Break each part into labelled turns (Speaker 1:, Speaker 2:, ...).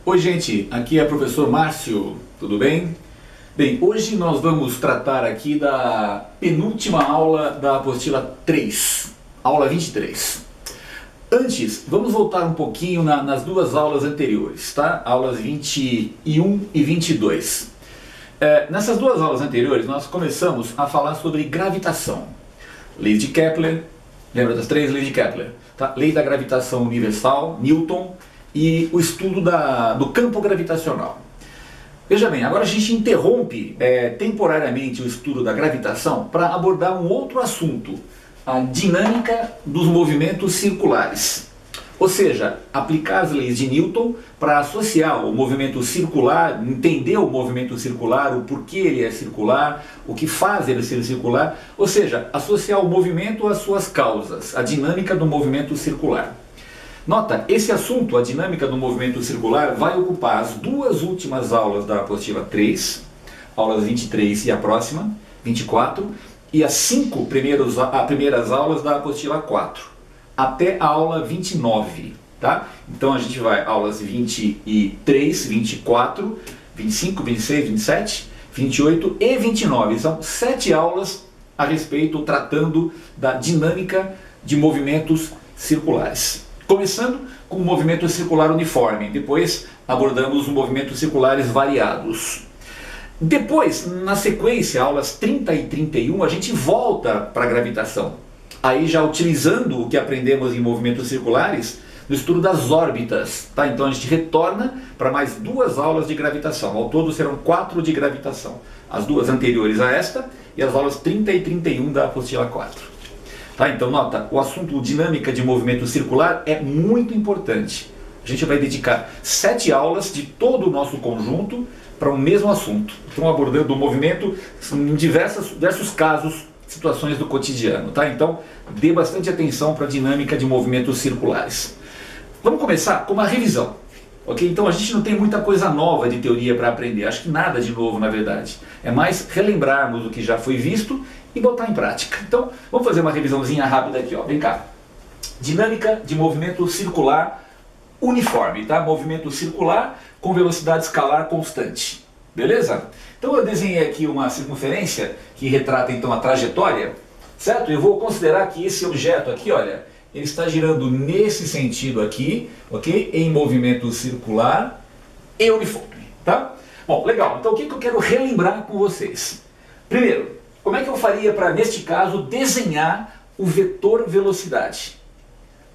Speaker 1: Oi gente, aqui é o professor Márcio, tudo bem? Bem, hoje nós vamos tratar aqui da penúltima aula da apostila 3, aula 23. Antes, vamos voltar um pouquinho nas duas aulas anteriores, tá? Aulas 21 e 22. Nessas duas aulas anteriores nós começamos a falar sobre gravitação. Lei de Kepler, lembra das três leis de Kepler? Tá? Lei da gravitação universal, Newton, e o estudo do campo gravitacional. Veja bem, agora a gente interrompe temporariamente o estudo da gravitação para abordar um outro assunto, a dinâmica dos movimentos circulares. Ou seja, aplicar as leis de Newton para associar o movimento circular, entender o movimento circular, o porquê ele é circular, o que faz ele ser circular, ou seja, associar o movimento às suas causas, a dinâmica do movimento circular. Nota, esse assunto, a dinâmica do movimento circular, vai ocupar as duas últimas aulas da apostila 3, aulas 23 e a próxima, 24, e as 5 primeiras aulas da apostila 4, até a aula 29, tá? Então a gente vai aulas 23, 24, 25, 26, 27, 28 e 29. São 7 aulas a respeito, tratando da dinâmica de movimentos circulares. Começando com o movimento circular uniforme, depois abordamos os movimentos circulares variados. Depois, na sequência, aulas 30 e 31, a gente volta para a gravitação. Aí já utilizando o que aprendemos em movimentos circulares, no estudo das órbitas. Tá? Então a gente retorna para mais 2 aulas de gravitação. Ao todo serão 4 de gravitação. As 2 anteriores a esta e as aulas 30 e 31 da apostila 4. Tá, então nota, o assunto dinâmica de movimento circular é muito importante. A gente vai dedicar 7 aulas de todo o nosso conjunto para o mesmo assunto. Estão abordando o movimento em diversos casos, situações do cotidiano. Tá? Então dê bastante atenção para a dinâmica de movimentos circulares. Vamos começar com uma revisão. Okay? Então a gente não tem muita coisa nova de teoria para aprender, acho que nada de novo na verdade. É mais relembrarmos o que já foi visto e botar em prática. Então, vamos fazer uma revisãozinha rápida aqui, ó. Vem cá. Dinâmica de movimento circular uniforme, tá? Movimento circular com velocidade escalar constante. Beleza? Então eu desenhei aqui uma circunferência que retrata então a trajetória, certo? Eu vou considerar que esse objeto aqui, olha, ele está girando nesse sentido aqui, ok? Em movimento circular e uniforme, tá? Bom, legal. Então o que eu quero relembrar com vocês? Primeiro, como é que eu faria para, neste caso, desenhar o vetor velocidade?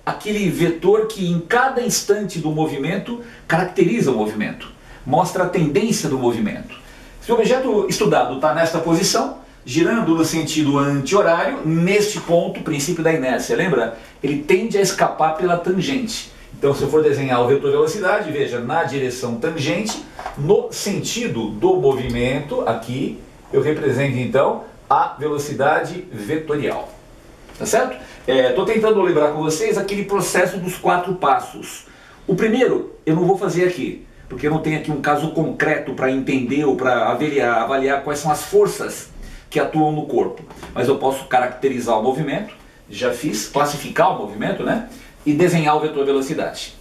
Speaker 1: Aquele vetor que em cada instante do movimento caracteriza o movimento, mostra a tendência do movimento. Se o objeto estudado está nesta posição, girando no sentido anti-horário, neste ponto, princípio da inércia, lembra? Ele tende a escapar pela tangente. Então se eu for desenhar o vetor velocidade, veja, na direção tangente, no sentido do movimento, aqui, eu represento então a velocidade vetorial. Tá certo? Estou tentando lembrar com vocês aquele processo dos 4 passos. O primeiro eu não vou fazer aqui, porque eu não tenho aqui um caso concreto para entender ou para avaliar quais são as forças que atuam no corpo. Mas eu posso caracterizar o movimento, já fiz, classificar o movimento, né? E desenhar o vetor velocidade.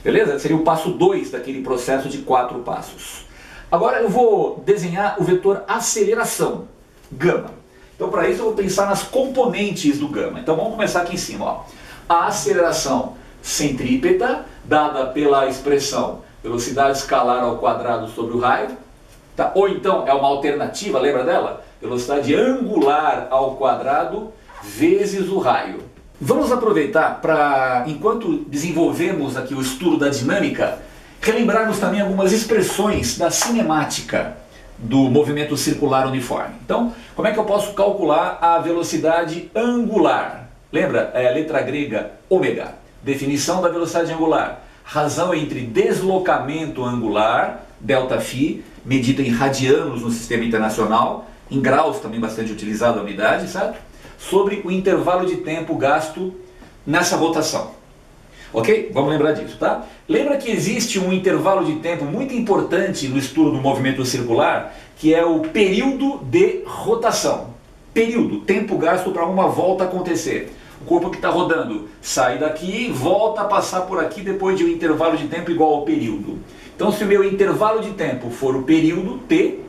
Speaker 1: Beleza? Seria o passo 2 daquele processo de 4 passos. Agora eu vou desenhar o vetor aceleração, gama. Então para isso eu vou pensar nas componentes do gama. Então vamos começar aqui em cima. Ó. A aceleração centrípeta, dada pela expressão velocidade escalar ao quadrado sobre o raio. Tá? Ou então é uma alternativa, lembra dela? Velocidade angular ao quadrado vezes o raio. Vamos aproveitar para, enquanto desenvolvemos aqui o estudo da dinâmica, relembrarmos também algumas expressões da cinemática do movimento circular uniforme. Então, como é que eu posso calcular a velocidade angular? Lembra? É a letra grega ômega. Definição da velocidade angular. Razão entre deslocamento angular, ΔΦ, medida em radianos no sistema internacional, em graus também bastante utilizada a unidade, certo? Sobre o intervalo de tempo gasto nessa rotação. Ok? Vamos lembrar disso, tá? Lembra que existe um intervalo de tempo muito importante no estudo do movimento circular, que é o período de rotação. Período, tempo gasto para uma volta acontecer. O corpo que está rodando sai daqui, volta a passar por aqui depois de um intervalo de tempo igual ao período. Então, se o meu intervalo de tempo for o período T,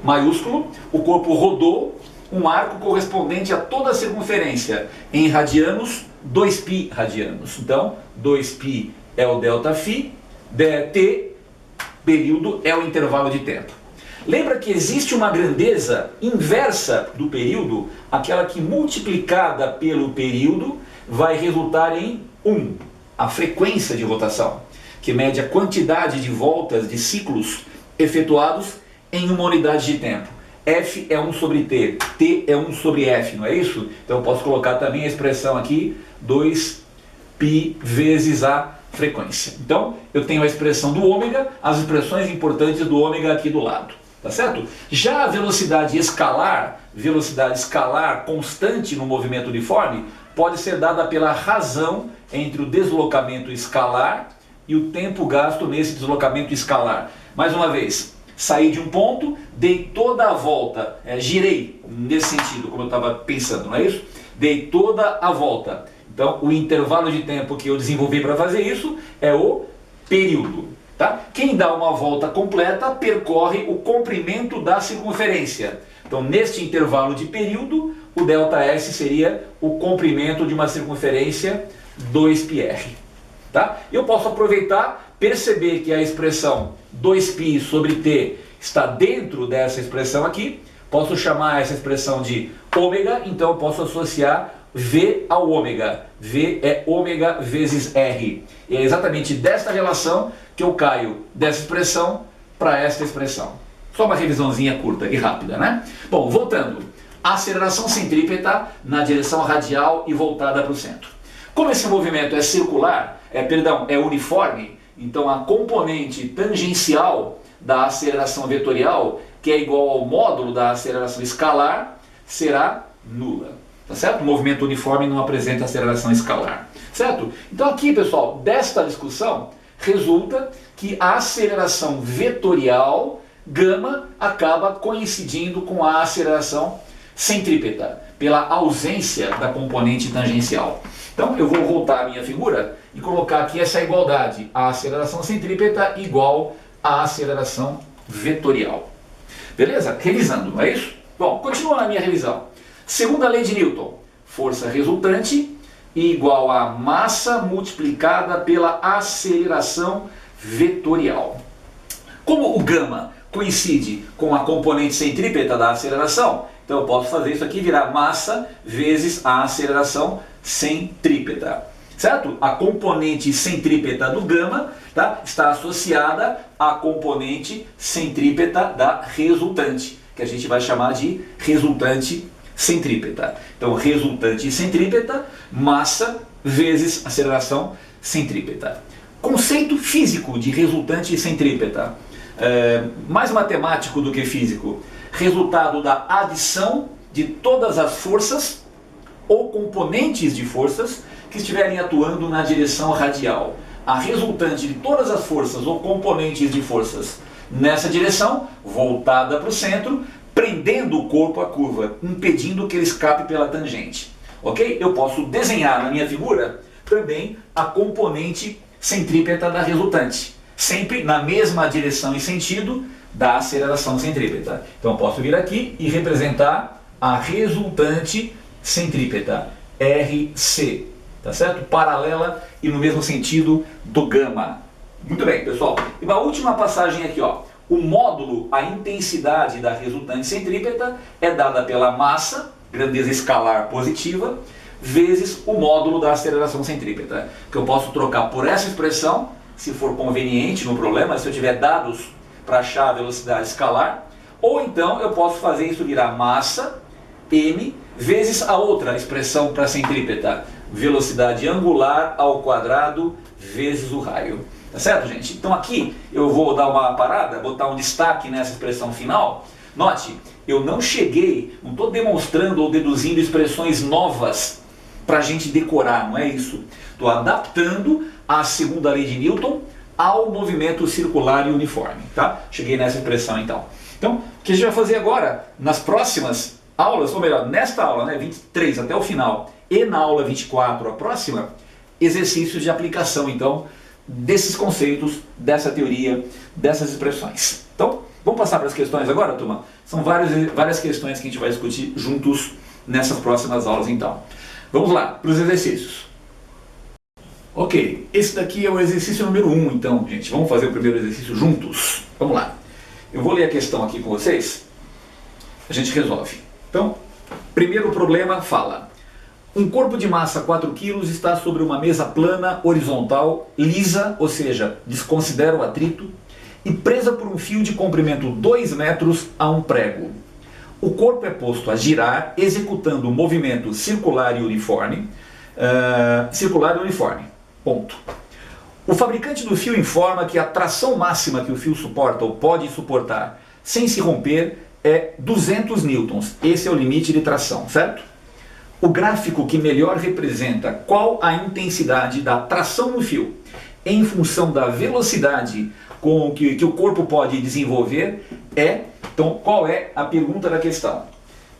Speaker 1: maiúsculo, o corpo rodou um arco correspondente a toda a circunferência em radianos, 2π radianos. Então, 2π é o ΔΦ, T, período, é o intervalo de tempo. Lembra que existe uma grandeza inversa do período, aquela que multiplicada pelo período vai resultar em 1, a frequência de rotação, que mede a quantidade de voltas de ciclos efetuados em uma unidade de tempo. F é 1 sobre T, T é 1 sobre F, não é isso? Então eu posso colocar também a expressão aqui, 2π vezes a frequência. Então eu tenho a expressão do ômega, as expressões importantes do ômega aqui do lado. Tá certo? Já a velocidade escalar constante no movimento uniforme, pode ser dada pela razão entre o deslocamento escalar e o tempo gasto nesse deslocamento escalar. Mais uma vez, saí de um ponto, dei toda a volta, girei nesse sentido, como eu estava pensando, não é isso? Dei toda a volta. Então, o intervalo de tempo que eu desenvolvi para fazer isso é o período. Tá? Quem dá uma volta completa percorre o comprimento da circunferência. Então, neste intervalo de período, o ΔS seria o comprimento de uma circunferência 2πr. Tá? Eu posso aproveitar, perceber que a expressão 2π sobre t está dentro dessa expressão aqui. Posso chamar essa expressão de ômega, então eu posso associar V ao ômega. V é ômega vezes R. E é exatamente desta relação que eu caio dessa expressão para esta expressão. Só uma revisãozinha curta e rápida, né? Bom, voltando. Aceleração centrípeta na direção radial e voltada para o centro. Como esse movimento é circular, é uniforme, então a componente tangencial da aceleração vetorial, que é igual ao módulo da aceleração escalar, será nula. Tá certo? O movimento uniforme não apresenta aceleração escalar. Certo? Então aqui, pessoal, desta discussão, resulta que a aceleração vetorial, gama, acaba coincidindo com a aceleração centrípeta, pela ausência da componente tangencial. Então eu vou voltar a minha figura e colocar aqui essa igualdade. A aceleração centrípeta igual à aceleração vetorial. Beleza? Revisando, não é isso? Bom, continua na minha revisão. Segunda lei de Newton, força resultante igual a massa multiplicada pela aceleração vetorial. Como o gama coincide com a componente centrípeta da aceleração, então eu posso fazer isso aqui virar massa vezes a aceleração centrípeta. Certo? A componente centrípeta do gama, tá, está associada à componente centrípeta da resultante, que a gente vai chamar de resultante centrípeta. Então, resultante centrípeta, massa vezes aceleração centrípeta. Conceito físico de resultante centrípeta. Mais matemático do que físico. Resultado da adição de todas as forças ou componentes de forças que estiverem atuando na direção radial. A resultante de todas as forças ou componentes de forças nessa direção, voltada para o centro, prendendo o corpo à curva, impedindo que ele escape pela tangente. Ok? Eu posso desenhar na minha figura também a componente centrípeta da resultante, sempre na mesma direção e sentido da aceleração centrípeta. Então eu posso vir aqui e representar a resultante centrípeta, RC, tá certo? Paralela e no mesmo sentido do gama. Muito bem, pessoal. E uma última passagem aqui, ó. O módulo, a intensidade da resultante centrípeta é dada pela massa, grandeza escalar positiva, vezes o módulo da aceleração centrípeta, que eu posso trocar por essa expressão, se for conveniente no problema, se eu tiver dados para achar a velocidade escalar, ou então eu posso fazer isso virar massa, m, vezes a outra expressão para centrípeta, velocidade angular ao quadrado vezes o raio. Tá certo, gente? Então aqui eu vou dar uma parada, botar um destaque nessa expressão final. Note, eu não estou demonstrando ou deduzindo expressões novas para a gente decorar, não é isso? Estou adaptando a segunda lei de Newton ao movimento circular e uniforme, tá? Cheguei nessa expressão então. Então, o que a gente vai fazer agora, nas próximas aulas, ou melhor, nesta aula, né, 23 até o final, e na aula 24, a próxima, exercícios de aplicação, então, desses conceitos, dessa teoria, dessas expressões. Então, vamos passar para as questões agora, turma? São várias questões que a gente vai discutir juntos nessas próximas aulas, então. Vamos lá, para os exercícios. Ok, esse daqui é o exercício número 1, então, gente. Vamos fazer o primeiro exercício juntos? Vamos lá. Eu vou ler a questão aqui com vocês, a gente resolve. Então, primeiro problema fala: um corpo de massa 4 kg está sobre uma mesa plana, horizontal, lisa, ou seja, desconsidera o atrito, e presa por um fio de comprimento 2 metros a um prego. O corpo é posto a girar, executando um movimento circular e uniforme. Ponto. O fabricante do fio informa que a tração máxima que o fio suporta ou pode suportar sem se romper é 200 newtons. Esse é o limite de tração, certo? O gráfico que melhor representa qual a intensidade da tração no fio em função da velocidade com que o corpo pode desenvolver é... Então, qual é a pergunta da questão?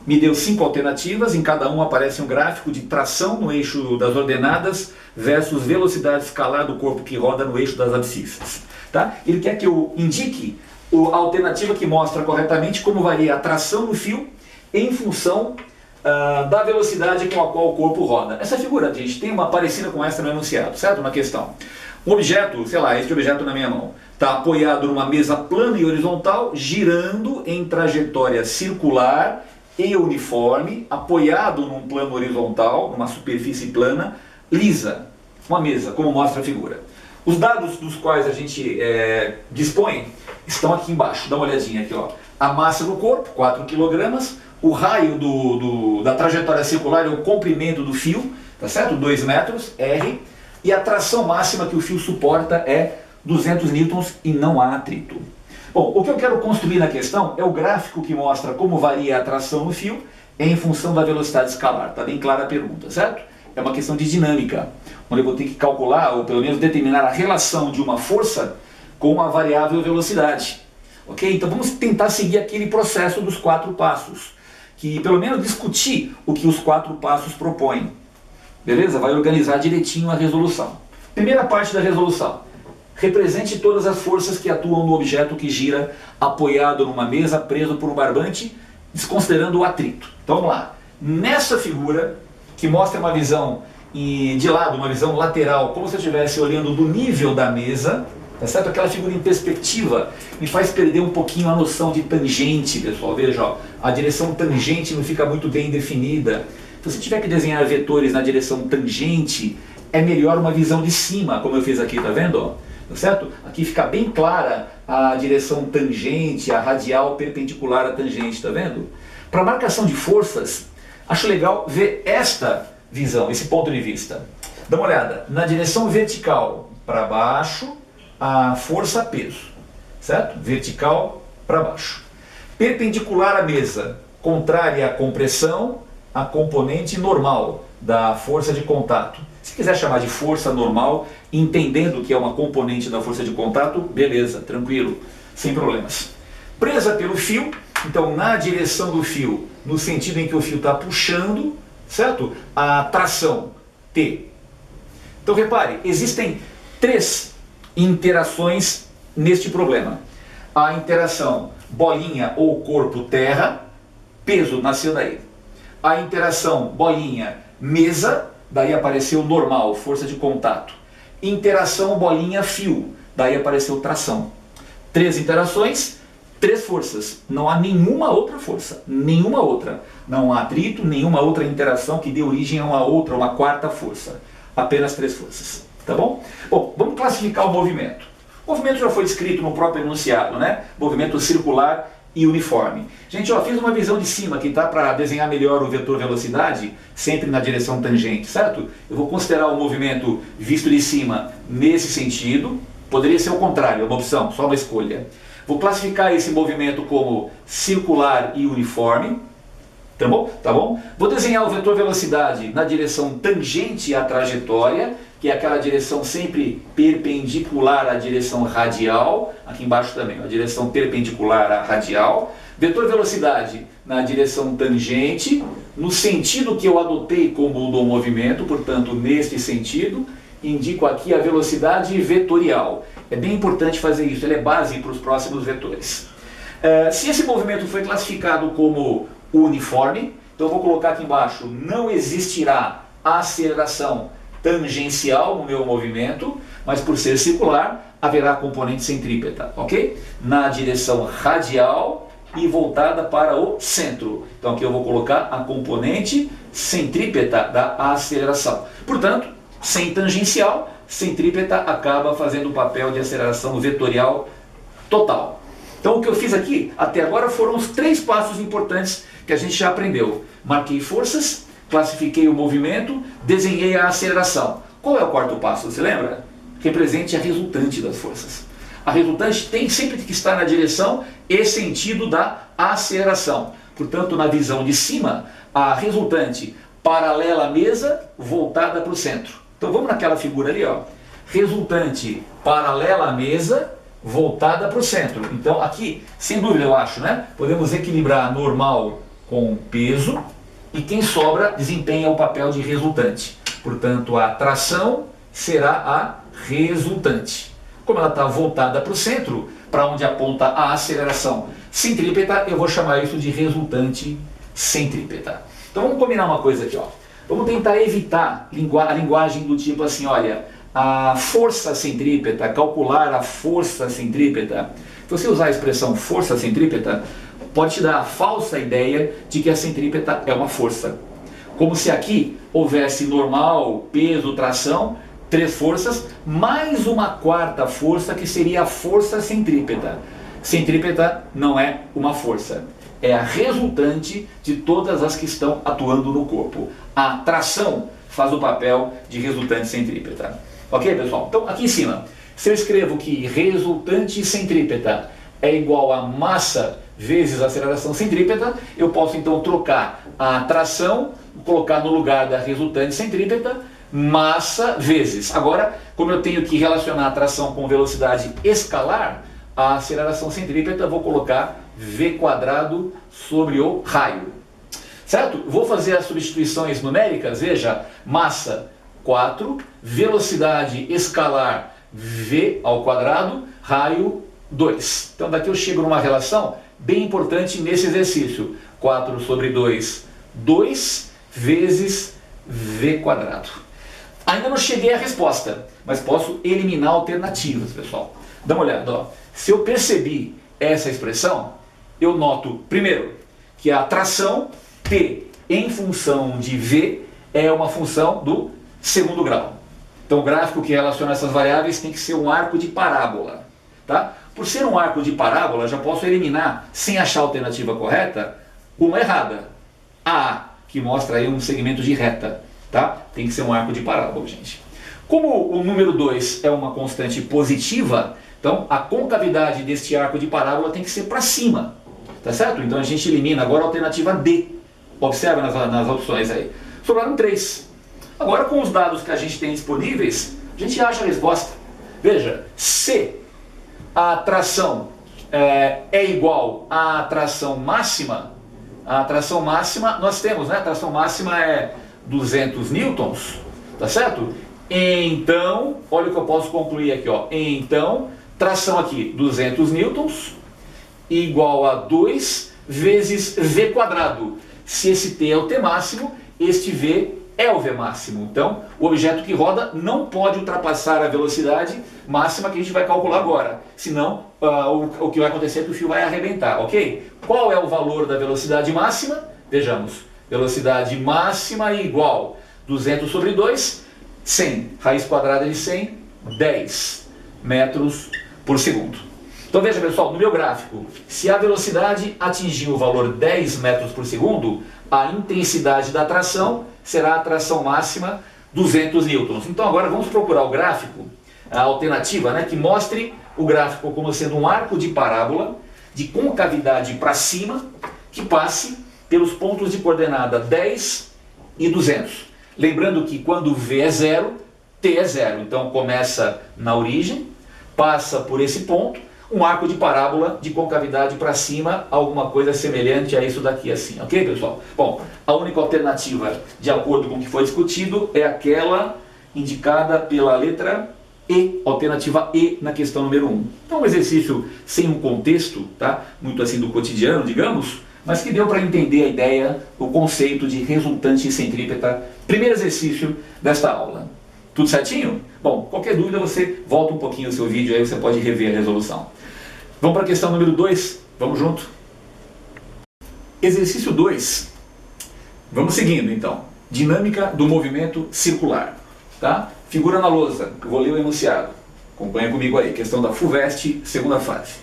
Speaker 1: Me deu 5 alternativas, em cada uma aparece um gráfico de tração no eixo das ordenadas versus velocidade escalar do corpo que roda no eixo das abscissas. Tá? Ele quer que eu indique a alternativa que mostra corretamente como varia a tração no fio em função da velocidade com a qual o corpo roda. Essa figura, gente, tem uma parecida com essa no enunciado, certo? Na questão. Um objeto, sei lá, este objeto na minha mão, está apoiado numa mesa plana e horizontal, girando em trajetória circular e uniforme, apoiado num plano horizontal, numa superfície plana, lisa. Uma mesa, como mostra a figura. Os dados dos quais a gente dispõe estão aqui embaixo. Dá uma olhadinha aqui, ó. A massa do corpo, 4 kg. O raio da trajetória circular é o comprimento do fio, tá certo? 2 metros, R. E a tração máxima que o fio suporta é 200 newtons e não há atrito. Bom, o que eu quero construir na questão é o gráfico que mostra como varia a tração no fio em função da velocidade escalar. Está bem clara a pergunta, certo? É uma questão de dinâmica, onde eu vou ter que calcular, ou pelo menos determinar a relação de uma força com a variável velocidade. Ok? Então vamos tentar seguir aquele processo dos 4 passos, que pelo menos discutir o que os 4 passos propõem. Beleza? Vai organizar direitinho a resolução. Primeira parte da resolução. Represente todas as forças que atuam no objeto que gira apoiado numa mesa preso por um barbante, desconsiderando o atrito. Então vamos lá. Nessa figura, que mostra uma visão de lado, uma visão lateral, como se eu estivesse olhando do nível da mesa, tá certo? Aquela figura em perspectiva me faz perder um pouquinho a noção de tangente, pessoal. Veja, ó, a direção tangente não fica muito bem definida. Então, se tiver que desenhar vetores na direção tangente, é melhor uma visão de cima, como eu fiz aqui, tá vendo? Ó? Tá certo? Aqui fica bem clara a direção tangente, a radial perpendicular à tangente, tá vendo? Para marcação de forças, acho legal ver esta visão, esse ponto de vista. Dá uma olhada, na direção vertical para baixo, a força peso, certo? Vertical para baixo. Perpendicular à mesa, contrária à compressão, a componente normal da força de contato. Se quiser chamar de força normal, entendendo que é uma componente da força de contato, beleza, tranquilo, sem problemas. Presa pelo fio, então na direção do fio, no sentido em que o fio está puxando, certo? A tração T. Então repare, existem 3 interações neste problema. A interação bolinha ou corpo terra, peso nasceu daí. A interação bolinha mesa, daí apareceu normal, força de contato. Interação bolinha fio, daí apareceu tração. 3 interações, 3 forças. Não há nenhuma outra força, nenhuma outra. Não há atrito, nenhuma outra interação que dê origem a uma outra, uma 4ª força. Apenas 3 forças, tá bom? Bom, vamos classificar o movimento. O movimento já foi descrito no próprio enunciado, né? Movimento circular e uniforme. Gente, ó, fiz uma visão de cima aqui, tá? Para desenhar melhor o vetor velocidade, sempre na direção tangente, certo? Eu vou considerar o movimento visto de cima nesse sentido. Poderia ser o contrário, é uma opção, só uma escolha. Vou classificar esse movimento como circular e uniforme. Tá bom? Tá bom? Vou desenhar o vetor velocidade na direção tangente à trajetória, que é aquela direção sempre perpendicular à direção radial, aqui embaixo também, a direção perpendicular à radial. Vetor velocidade na direção tangente, no sentido que eu adotei como do movimento, portanto neste sentido, indico aqui a velocidade vetorial. É bem importante fazer isso, ele é base para os próximos vetores. Se esse movimento foi classificado como uniforme, então eu vou colocar aqui embaixo, não existirá aceleração tangencial no meu movimento, mas por ser circular, haverá componente centrípeta, ok? Na direção radial e voltada para o centro. Então aqui eu vou colocar a componente centrípeta da aceleração. Portanto, sem tangencial, centrípeta acaba fazendo o papel de aceleração vetorial total. Então o que eu fiz aqui, até agora, foram os 3 passos importantes que a gente já aprendeu. Marquei forças, classifiquei o movimento, desenhei a aceleração. Qual é o 4º passo, você lembra? Represente a resultante das forças. A resultante tem sempre que estar na direção e sentido da aceleração. Portanto, na visão de cima, a resultante paralela à mesa, voltada para o centro. Então vamos naquela figura ali, ó. Resultante paralela à mesa, voltada para o centro. Então aqui, sem dúvida eu acho, né? Podemos equilibrar normal com peso e quem sobra desempenha o papel de resultante. Portanto, a tração será a resultante. Como ela está voltada para o centro, para onde aponta a aceleração centrípeta, eu vou chamar isso de resultante centrípeta. Então vamos combinar uma coisa aqui, ó. Vamos tentar evitar a linguagem do tipo assim, olha, a força centrípeta, calcular a força centrípeta. Se você usar a expressão força centrípeta, pode te dar a falsa ideia de que a centrípeta é uma força. Como se aqui houvesse normal, peso, tração, 3 forças, mais uma 4ª força que seria a força centrípeta. Centrípeta não é uma força, é a resultante de todas as que estão atuando no corpo. A tração faz o papel de resultante centrípeta. Ok, pessoal? Então, aqui em cima, se eu escrevo que resultante centrípeta é igual a massa vezes aceleração centrípeta, eu posso então trocar a tração, colocar no lugar da resultante centrípeta, massa vezes. Agora, como eu tenho que relacionar a tração com velocidade escalar, a aceleração centrípeta vou colocar v² sobre o raio. Certo? Vou fazer as substituições numéricas, veja, massa 4, velocidade escalar v², raio 2. Então daqui eu chego numa relação bem importante nesse exercício. 4 sobre 2, 2 vezes v². Ainda não cheguei à resposta, mas posso eliminar alternativas, pessoal. Dá uma olhada, ó. Se eu percebi essa expressão, eu noto, primeiro, que a tração T em função de V é uma função do 2º grau. Então o gráfico que relaciona essas variáveis tem que ser um arco de parábola. Tá? Por ser um arco de parábola, já posso eliminar, sem achar a alternativa correta, uma errada. A, que mostra aí um segmento de reta. Tá? Tem que ser um arco de parábola, gente. Como o número 2 é uma constante positiva, então a concavidade deste arco de parábola tem que ser para cima. Tá certo? Então a gente elimina agora a alternativa D. Observa nas opções aí. Sobraram 3. Agora, com os dados que a gente tem disponíveis, a gente acha a resposta. Veja, se a tração é igual à tração máxima, nós temos, né? A tração máxima é 200 newtons, tá certo? Então, olha o que eu posso concluir aqui, ó. Então, tração aqui, 200 newtons, igual a 2 vezes v². Se esse t é o t máximo, este v é o v máximo. Então, o objeto que roda não pode ultrapassar a velocidade máxima que a gente vai calcular agora. Senão, o que vai acontecer é que o fio vai arrebentar, ok? Qual é o valor da velocidade máxima? Vejamos. Velocidade máxima igual 200 sobre 2, 100. Raiz quadrada de 100, 10 metros por segundo. Então veja, pessoal, no meu gráfico, se a velocidade atingir o valor 10 metros por segundo, a intensidade da tração será a tração máxima 200 newtons. Então agora vamos procurar o gráfico, a alternativa, né, que mostre o gráfico como sendo um arco de parábola de concavidade para cima que passe pelos pontos de coordenada 10 e 200. Lembrando que quando V é 0, T é 0. Então começa na origem, passa por esse ponto, um arco de parábola de concavidade para cima, alguma coisa semelhante a isso daqui assim, ok, pessoal? Bom, a única alternativa, de acordo com o que foi discutido, é aquela indicada pela letra E, alternativa E na questão número 1. Então um exercício sem um contexto, tá? Muito assim do cotidiano, digamos, mas que deu para entender a ideia, o conceito de resultante centrípeta. Primeiro exercício desta aula. Tudo certinho? Bom, qualquer dúvida você volta um pouquinho o seu vídeo, aí você pode rever a resolução. Vamos para a questão número 2, vamos junto? Exercício 2. Vamos seguindo então. Dinâmica do movimento circular. Tá? Figura na lousa, eu vou ler o enunciado. Acompanha comigo aí, questão da FUVEST, segunda fase.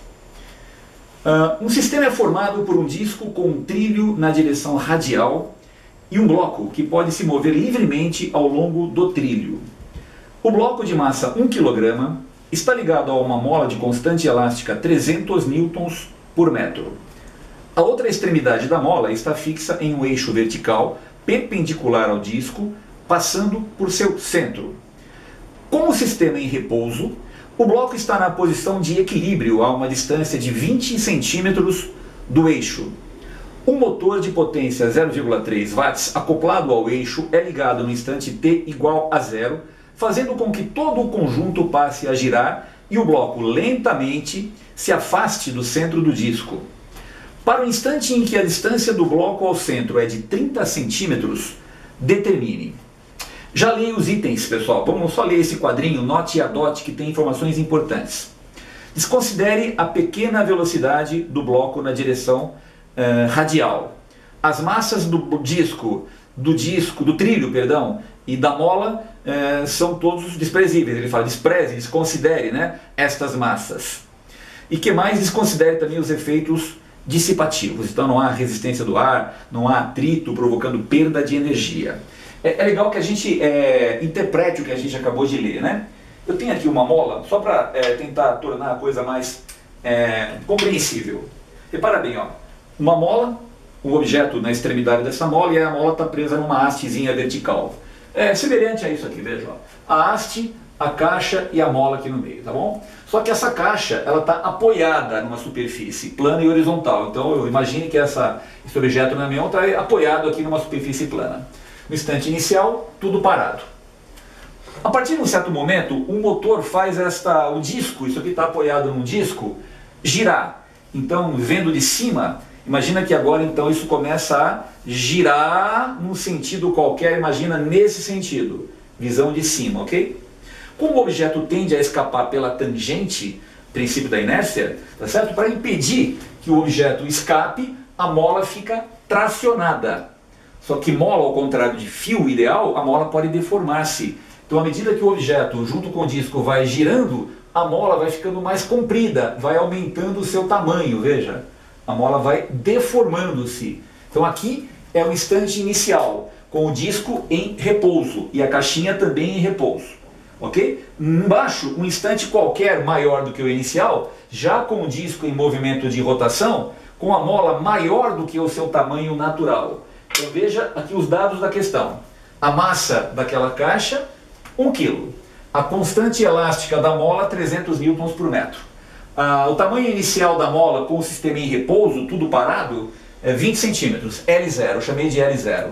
Speaker 1: Um sistema é formado por um disco com um trilho na direção radial e um bloco que pode se mover livremente ao longo do trilho. O bloco de massa 1 kg está ligado a uma mola de constante elástica 300 newtons por metro. A outra extremidade da mola está fixa em um eixo vertical perpendicular ao disco, passando por seu centro. Com o sistema em repouso, o bloco está na posição de equilíbrio a uma distância de 20 centímetros do eixo. Um motor de potência 0,3 watts acoplado ao eixo é ligado no instante t igual a 0, fazendo com que todo o conjunto passe a girar e o bloco lentamente se afaste do centro do disco. Para o instante em que a distância do bloco ao centro é de 30 centímetros, determine. Já leio os itens, pessoal. Vamos só ler esse quadrinho, note e adote, que tem informações importantes. Desconsidere a pequena velocidade do bloco na direção radial. As massas do trilho, e da mola são todos desprezíveis. Ele fala, despreze, desconsidere, né, estas massas. E que mais? Desconsidere também os efeitos dissipativos. Então não há resistência do ar, não há atrito provocando perda de energia. É legal que a gente interprete o que a gente acabou de ler, né? Eu tenho aqui uma mola, só para tentar tornar a coisa mais compreensível. Repara bem, ó, uma mola, um objeto na extremidade dessa mola, e a mola está presa numa hastezinha vertical. É semelhante a isso aqui, veja, ó. A haste, a caixa e a mola aqui no meio, tá bom? Só que essa caixa, ela está apoiada numa superfície plana e horizontal. Então eu imagine que esse objeto na minha mão está apoiado aqui numa superfície plana. No instante inicial, tudo parado. A partir de um certo momento, o motor faz o disco, isso aqui está apoiado num disco, girar. Então, vendo de cima, imagina que agora então isso começa a girar num sentido qualquer, imagina nesse sentido, visão de cima, ok? Como o objeto tende a escapar pela tangente, princípio da inércia, tá certo? Para impedir que o objeto escape, a mola fica tracionada. Só que mola, ao contrário de fio ideal, a mola pode deformar-se. Então, à medida que o objeto, junto com o disco, vai girando, a mola vai ficando mais comprida, vai aumentando o seu tamanho, veja. A mola vai deformando-se. Então aqui é o instante inicial, com o disco em repouso e a caixinha também em repouso. Ok? Embaixo, um instante qualquer maior do que o inicial, já com o disco em movimento de rotação, com a mola maior do que o seu tamanho natural. Então veja aqui os dados da questão. A massa daquela caixa, 1 kg. A constante elástica da mola, 300 newtons por metro. O tamanho inicial da mola com o sistema em repouso, tudo parado, é 20 centímetros, L0, eu chamei de L0.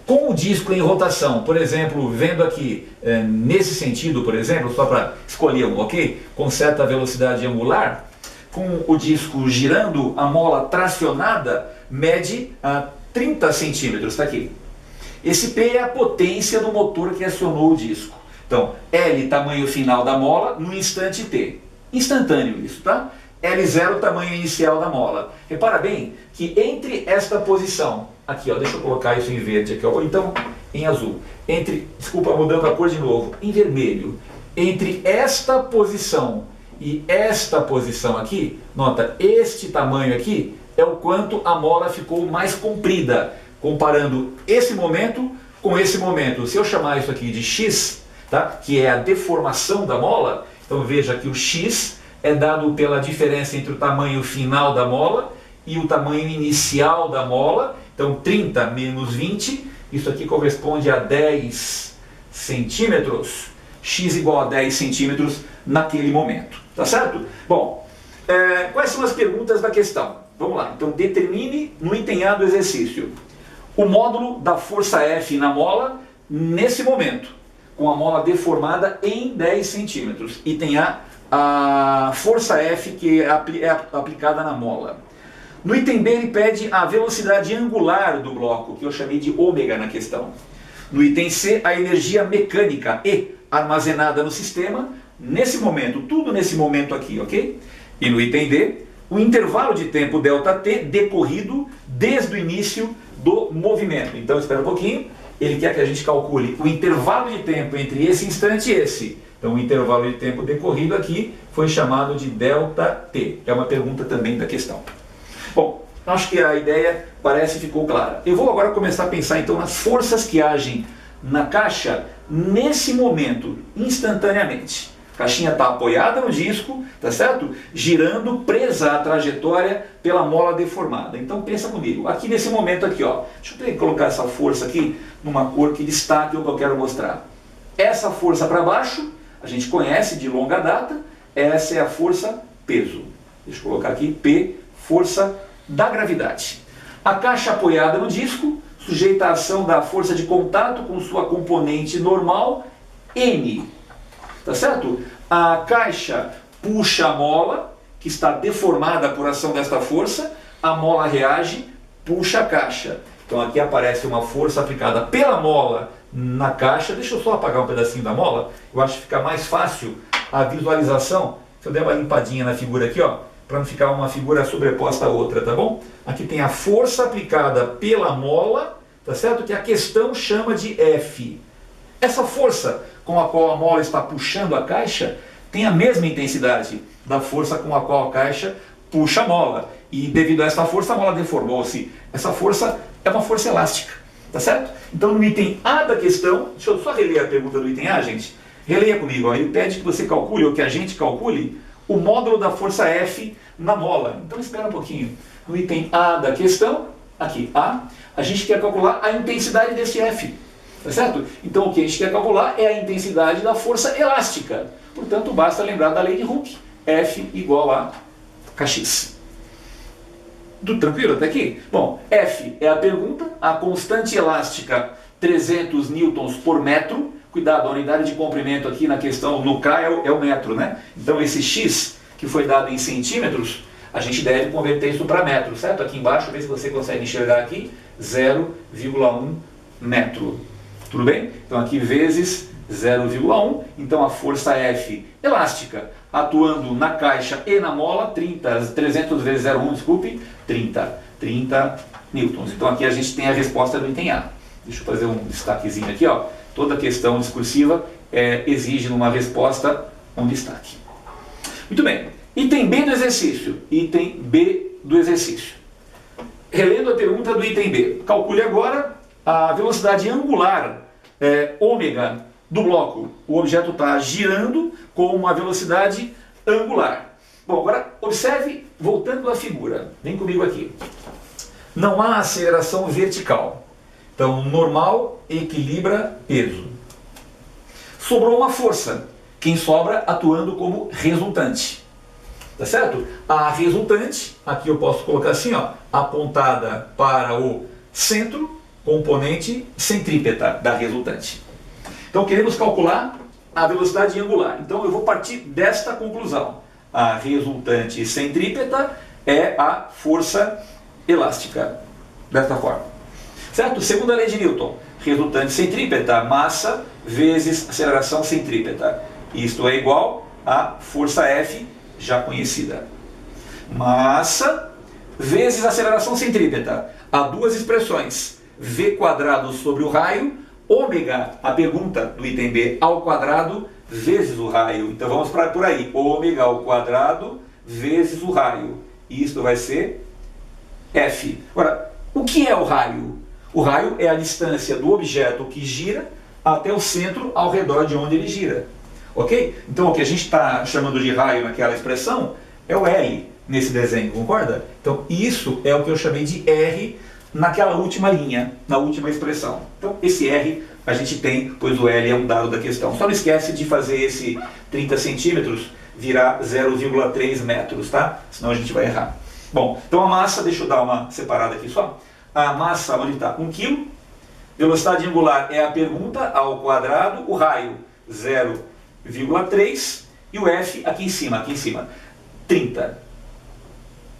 Speaker 1: Com o disco em rotação, por exemplo, vendo aqui nesse sentido, por exemplo, só para escolher um, ok? Com certa velocidade angular, com o disco girando, a mola tracionada mede 30 centímetros, está aqui. Esse P é a potência do motor que acionou o disco. Então, L, tamanho final da mola, no instante T. Instantâneo isso, tá? L0, tamanho inicial da mola. Repara bem que entre esta posição, aqui, ó, deixa eu colocar isso em verde aqui, ó, ou então em azul. Desculpa, mudando a cor de novo, em vermelho. Entre esta posição e esta posição aqui, nota, este tamanho aqui é o quanto a mola ficou mais comprida, comparando esse momento com esse momento. Se eu chamar isso aqui de X, tá? Que é a deformação da mola, então veja que o X é dado pela diferença entre o tamanho final da mola e o tamanho inicial da mola. Então 30 menos 20, isso aqui corresponde a 10 centímetros. X igual a 10 centímetros naquele momento, tá certo? Bom, quais são as perguntas da questão? Vamos lá, então determine no empenhado exercício o módulo da força F na mola nesse momento. com a mola deformada em 10 centímetros. Item a força F que é aplicada na mola. No item B ele pede a velocidade angular do bloco, que eu chamei de ômega na questão. No item C, a energia mecânica E armazenada no sistema, nesse momento, tudo nesse momento aqui, ok? E no item D, o intervalo de tempo ΔT decorrido desde o início do movimento. Então, espera um pouquinho, ele quer que a gente calcule o intervalo de tempo entre esse instante e esse. Então, o intervalo de tempo decorrido aqui foi chamado de ΔT. É uma pergunta também da questão. Bom, acho que a ideia parece que ficou clara. Eu vou agora começar a pensar então nas forças que agem na caixa nesse momento, instantaneamente. A caixinha está apoiada no disco, tá certo? Girando, presa à trajetória pela mola deformada. Então pensa comigo, aqui nesse momento aqui, ó, deixa eu colocar essa força aqui numa cor que destaque o que eu quero mostrar. Essa força para baixo, a gente conhece de longa data, essa é a força peso. Deixa eu colocar aqui P, força da gravidade. A caixa apoiada no disco, sujeita à ação da força de contato com sua componente normal, N. Tá certo? A caixa puxa a mola, que está deformada por ação desta força, a mola reage, puxa a caixa. Então aqui aparece uma força aplicada pela mola na caixa. Deixa eu só apagar um pedacinho da mola, eu acho que fica mais fácil a visualização. Se eu der uma limpadinha na figura aqui, ó, para não ficar uma figura sobreposta à outra, tá bom? Aqui tem a força aplicada pela mola, tá certo? Que a questão chama de F. Essa força com a qual a mola está puxando a caixa tem a mesma intensidade da força com a qual a caixa puxa a mola. E devido a essa força, a mola deformou-se. Essa força é uma força elástica, tá certo? Então no item A da questão, deixa eu só reler a pergunta do item A, gente. Releia comigo, ó. Ele pede que você calcule, ou que a gente calcule, o módulo da força F na mola. Então espera um pouquinho. No item A da questão, aqui a gente quer calcular a intensidade desse F. Tá certo? Então o que a gente quer calcular é a intensidade da força elástica. Portanto, basta lembrar da lei de Hooke. F igual a Kx. Tudo tranquilo até aqui? Bom, F é a pergunta, a constante elástica 300 newtons por metro. Cuidado, a unidade de comprimento aqui na questão, no K é o metro, né? Então esse X, que foi dado em centímetros, a gente deve converter isso para metro, certo? Aqui embaixo, vê se você consegue enxergar aqui, 0,1 metro. Tudo bem? Então aqui vezes 0,1, então a força F elástica atuando na caixa e na mola, 300 vezes 0,1, desculpe, 30 newtons. Então aqui a gente tem a resposta do item A. Deixa eu fazer um destaquezinho aqui, ó. Toda questão discursiva exige numa resposta um destaque. Muito bem. Item B do exercício. Item B do exercício. Relendo a pergunta do item B. Calcule agora a velocidade angular, ômega, do bloco. O objeto está girando com uma velocidade angular. Bom, agora observe, voltando à figura. Vem comigo aqui. Não há aceleração vertical. Então, normal equilibra peso. Sobrou uma força. Quem sobra atuando como resultante. Tá certo? A resultante, aqui eu posso colocar assim, ó, apontada para o centro, componente centrípeta da resultante. Então queremos calcular a velocidade angular. Então eu vou partir desta conclusão. A resultante centrípeta é a força elástica. Desta forma. Certo? Segunda lei de Newton. Resultante centrípeta, massa vezes aceleração centrípeta. Isto é igual a força F, já conhecida. Massa vezes aceleração centrípeta. Há duas expressões. V quadrado sobre o raio, ômega, a pergunta do item B, ao quadrado vezes o raio. Então vamos por aí. Ômega ao quadrado vezes o raio. Isto vai ser F. Agora, o que é o raio? O raio é a distância do objeto que gira até o centro ao redor de onde ele gira. Ok? Então o que a gente está chamando de raio naquela expressão é o L nesse desenho, concorda? Então isso é o que eu chamei de R naquela última linha, na última expressão. Então esse R a gente tem, pois o L é um dado da questão. Só não esquece de fazer esse 30 centímetros virar 0,3 metros, tá? Senão a gente vai errar. Bom, então a massa, deixa eu dar uma separada aqui só. A massa, onde está? 1 kg Velocidade angular é a pergunta, ao quadrado, o raio 0,3 e o F aqui em cima, 30.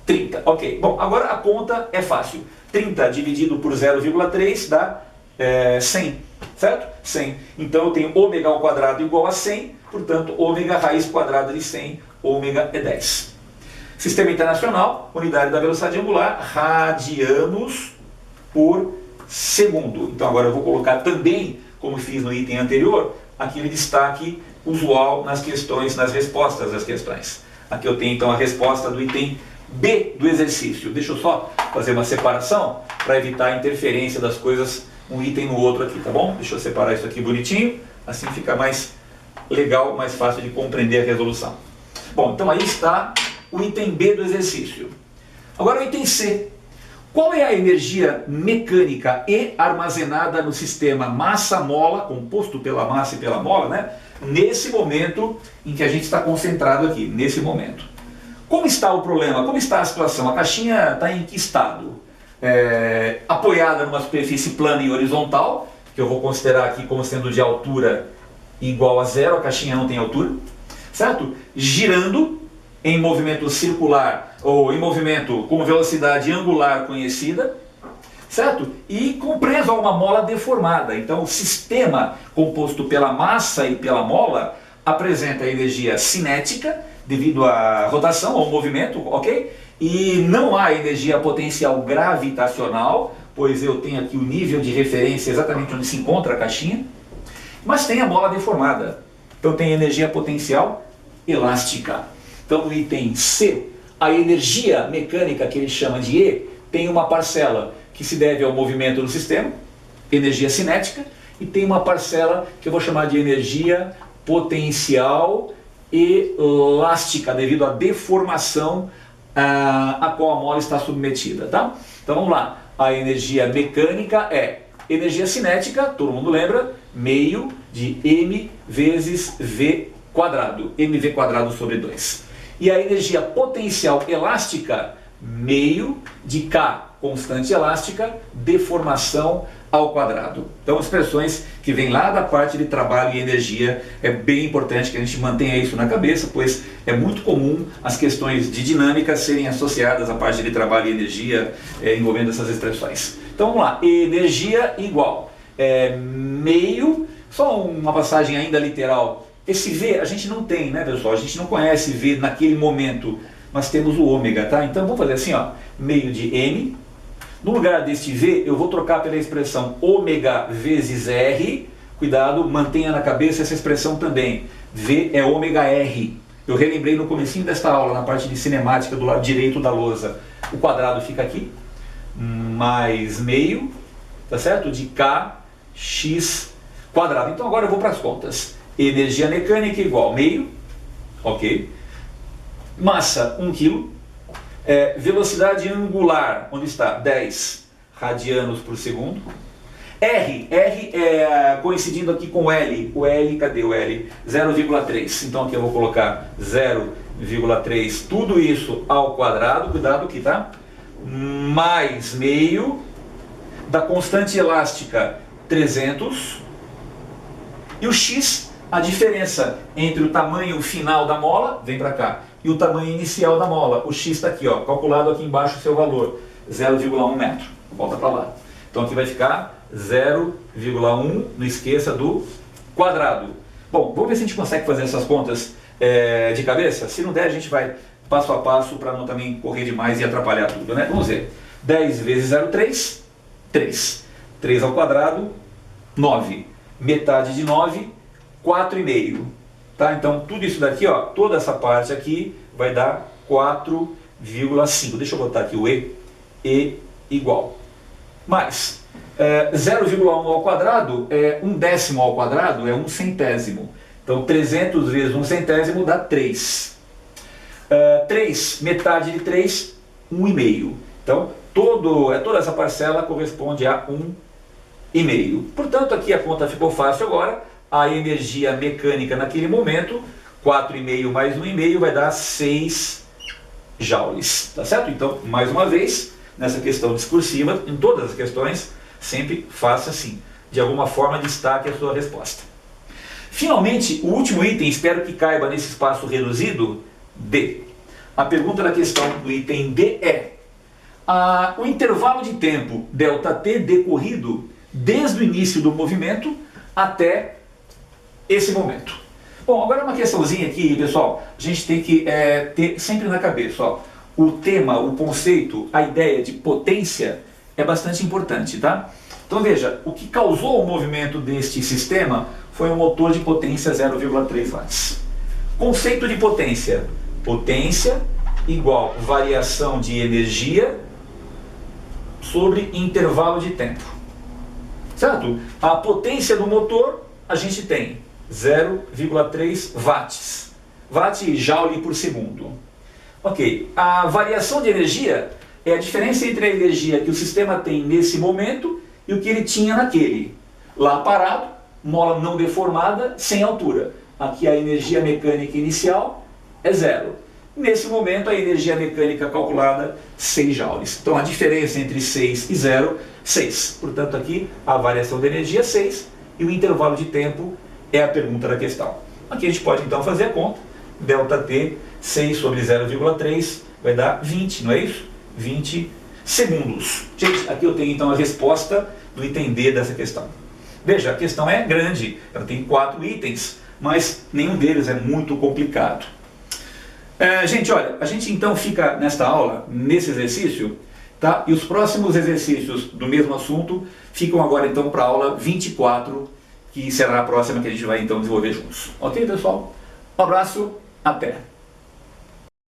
Speaker 1: 30, ok. Bom, agora a conta é fácil. 30 dividido por 0,3 dá 100, certo? 100. Então eu tenho ômega ao quadrado igual a 100, portanto, ômega raiz quadrada de 100, ômega é 10. Sistema internacional, unidade da velocidade angular, radianos por segundo. Então agora eu vou colocar também, como fiz no item anterior, aquele destaque usual nas questões, nas respostas das questões. Aqui eu tenho então a resposta do item B do exercício. Deixa eu só fazer uma separação para evitar a interferência das coisas, um item no outro aqui, tá bom? Deixa eu separar isso aqui bonitinho, assim fica mais legal, mais fácil de compreender a resolução. Bom, então aí está o item B do exercício. Agora o item C. Qual é a energia mecânica E armazenada no sistema massa-mola, composto pela massa e pela mola, né? Nesse momento em que a gente está concentrado aqui, nesse momento. Como está o problema? Como está a situação? A caixinha está em que estado? Apoiada numa superfície plana e horizontal, que eu vou considerar aqui como sendo de altura igual a zero, a caixinha não tem altura, certo? Girando em movimento circular, ou em movimento com velocidade angular conhecida, certo? E preso a uma mola deformada. Então o sistema composto pela massa e pela mola apresenta energia cinética, devido à rotação, ao movimento, ok? E não há energia potencial gravitacional, pois eu tenho aqui o nível de referência exatamente onde se encontra a caixinha, mas tem a mola deformada. Então tem energia potencial elástica. Então no item C, a energia mecânica que ele chama de E tem uma parcela que se deve ao movimento do sistema, energia cinética, e tem uma parcela que eu vou chamar de energia potencial elástica, devido à deformação a qual a mola está submetida, tá? Então vamos lá, a energia mecânica é energia cinética, todo mundo lembra, meio de m vezes v quadrado, mv quadrado sobre 2. E a energia potencial elástica, meio de k, constante elástica, deformação ao quadrado. Então expressões que vêm lá da parte de trabalho e energia, é bem importante que a gente mantenha isso na cabeça, pois é muito comum as questões de dinâmica serem associadas à parte de trabalho e energia, envolvendo essas expressões. Então vamos lá, energia igual, meio, só uma passagem ainda literal, esse V a gente não tem, né pessoal, a gente não conhece V naquele momento, mas temos o ômega, tá? Então vamos fazer assim, ó, meio de M. No lugar deste V, eu vou trocar pela expressão ômega vezes R. Cuidado, mantenha na cabeça essa expressão também. V é ômega R. Eu relembrei no comecinho desta aula, na parte de cinemática do lado direito da lousa. O quadrado fica aqui, mais meio, tá certo? De kx quadrado. Então agora eu vou para as contas. Energia mecânica igual meio, ok. Massa, 1 kg. Velocidade angular, onde está? 10 radianos por segundo. R é coincidindo aqui com L. O L, cadê o L? 0,3. Então aqui eu vou colocar 0,3, tudo isso ao quadrado, cuidado aqui, tá? Mais meio da constante elástica 300. E o X, a diferença entre o tamanho final da mola, vem para cá, e o tamanho inicial da mola. O X está aqui, ó, calculado aqui embaixo o seu valor, 0,1 metro. Volta para lá. Então aqui vai ficar 0,1, não esqueça do quadrado. Bom, vamos ver se a gente consegue fazer essas contas de cabeça. Se não der, a gente vai passo a passo para não também correr demais e atrapalhar tudo, né? Vamos ver. 10 vezes 0,3, 3. 3 ao quadrado, 9. Metade de 9, 4,5. Tá? Então tudo isso daqui, ó, toda essa parte aqui vai dar 4,5. Deixa eu botar aqui o E igual. Mais 0,1 ao quadrado é 1/10 ao quadrado, é 1/100. Então 300 vezes 1/100 dá 3. 3, metade de 3, 1,5. Então toda essa parcela corresponde a 1,5. Portanto aqui a conta ficou fácil agora. A energia mecânica naquele momento, 4,5 mais 1,5 vai dar 6 joules, tá certo? Então, mais uma vez, nessa questão discursiva, em todas as questões,
Speaker 2: Sempre faça assim. De alguma forma destaque a sua resposta. Finalmente, o último item, espero que caiba nesse espaço reduzido, D. A pergunta da questão do item D é: o intervalo de tempo ΔT decorrido desde o início do movimento até esse momento. Bom, agora uma questãozinha aqui, pessoal, a gente tem que ter sempre na cabeça, ó, o tema, o conceito, a ideia de potência é bastante importante, tá? Então veja, o que causou o movimento deste sistema foi um motor de potência 0,3 watts. Conceito de potência: potência igual variação de energia sobre intervalo de tempo. Certo? A potência do motor a gente tem 0,3 watts. Watt joule por segundo. Ok. A variação de energia é a diferença entre a energia que o sistema tem nesse momento e o que ele tinha naquele. Lá parado, mola não deformada, sem altura. Aqui a energia mecânica inicial é 0. Nesse momento a energia mecânica calculada, 6 joules. Então a diferença entre 6 e 0, 6. Portanto aqui a variação de energia é 6 e o intervalo de tempo é a pergunta da questão. Aqui a gente pode então fazer a conta. ΔT, 6 sobre 0,3 vai dar 20, não é isso? 20 segundos. Gente, aqui eu tenho então a resposta do item D dessa questão. Veja, a questão é grande, ela tem 4 itens, mas nenhum deles é muito complicado. Gente, olha, a gente então fica nesta aula, nesse exercício, tá? E os próximos exercícios do mesmo assunto ficam agora então para a aula 24, que será a próxima que a gente vai então desenvolver juntos. Ok, pessoal? Um abraço, até!